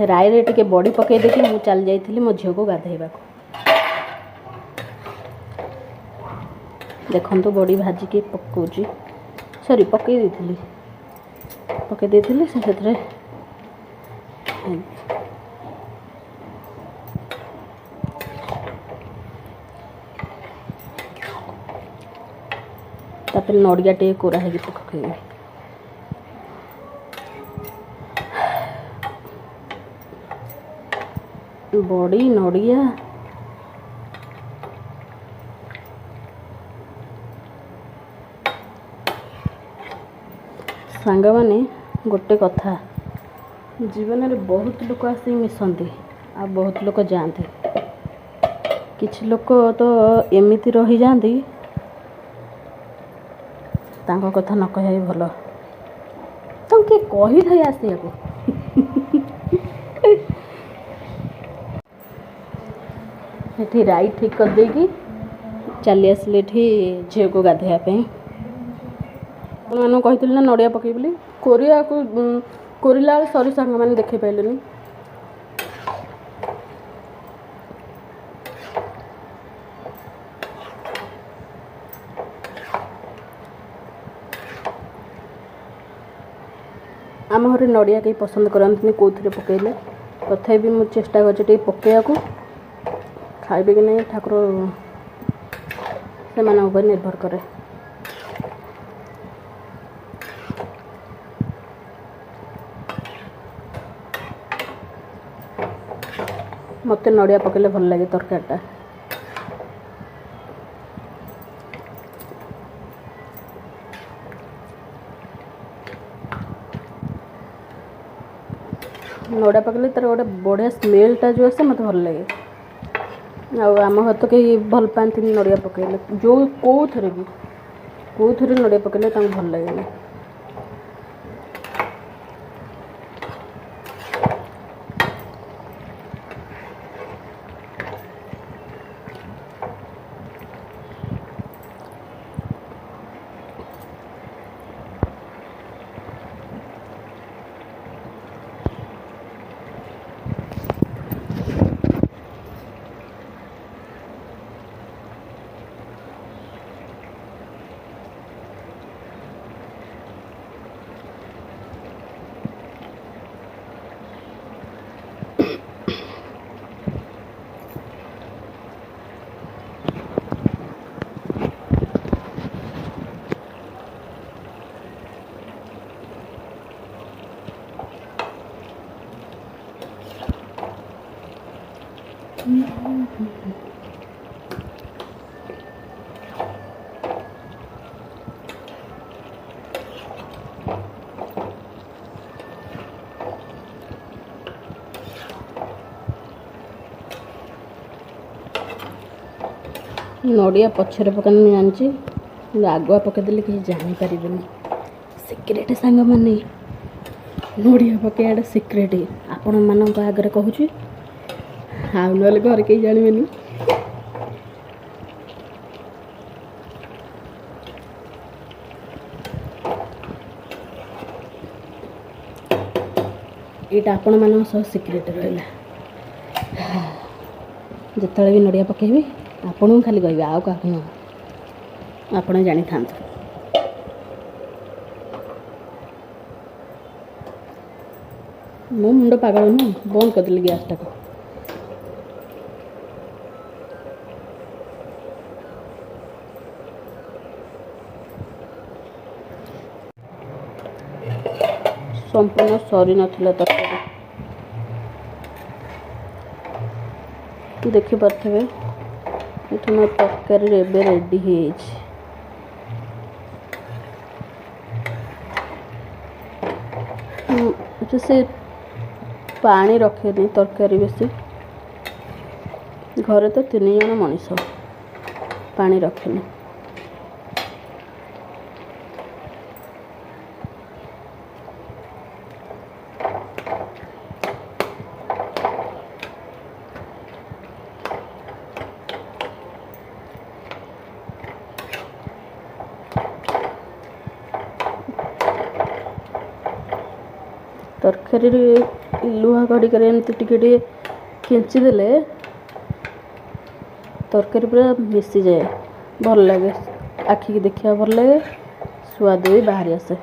राई टे बड़ी पकई देती मुझे चली जाइली मो झील को गाधेबा देखो बड़ी भाजिकी पकाउची सॉरी पकई देती से तापर नड़िया टे कोरा है पकई बड़ी नड़िया सांग माने गोटे कथा जीवन में बहुत लोग आसिक मिसती आ बहुत लोग जाते किछि लोग तो एमिति रही जाती तांको कथा न कह भल तुम किए कही थाई आसिया को ये राई ठीक कर देगी चली आसिले झील को गाधेवाई मैंने कही ना नड़िया पकई बोली कोरिया को कोरिला सरी सांग मैंने देखे पाइलनि आम घर नड़िया कहीं पसंद करते कौन पकईले तथापि मुझे चेष्टा कर पकड़ा को खाइबे कि नहीं ठाकुर से निर्भर करे मत नड़िया पकड़े भल लगे तरकारीटा नड़िया पकड़े तार गोटे बढ़िया स्मेलटा जो आसे मत भल लगे आम घर तो कहीं भल पाती नड़िया पकड़े जो कौ थे नड़िया पकड़े भल लगे नड़िया पछरे पकानी जानची आगुआ पकईदे कि जापर सिक्रेट सांग माने नड़िया पकड़ा सिक्रेट आपण मान आगे कहूँ आउ ना घर कहीं जानवेनि यहाँ आपण मान सिक्रेट रहा जिते भी नड़िया पकेबी आपण को खाली कह आउ क्या आप जानी था मो मुंड पागल नु बंद करदेली गैस टाक संपूर्ण सरी नाला तरकारी देखिपे ये मो तरकारी रेडी हो से पानी रखेनी तरकारी बेसी घरे तो 3 जन मनीष पानी रखेनी तरकारी ଲୁହା ଖଡ଼ିକାରେ ଏମିତି ଟିକେ ଟିକେ ଖେଞ୍ଚିଦେଲେ ତରକାରୀ ପୁରା ମିଶିଯାଏ, ଭଲ ଲାଗେ, ଆଖିକି ଦେଖିବାକୁ ଭଲ ଲାଗେ, ସୁଆଦ ବି ବାହାରି ଆସେ।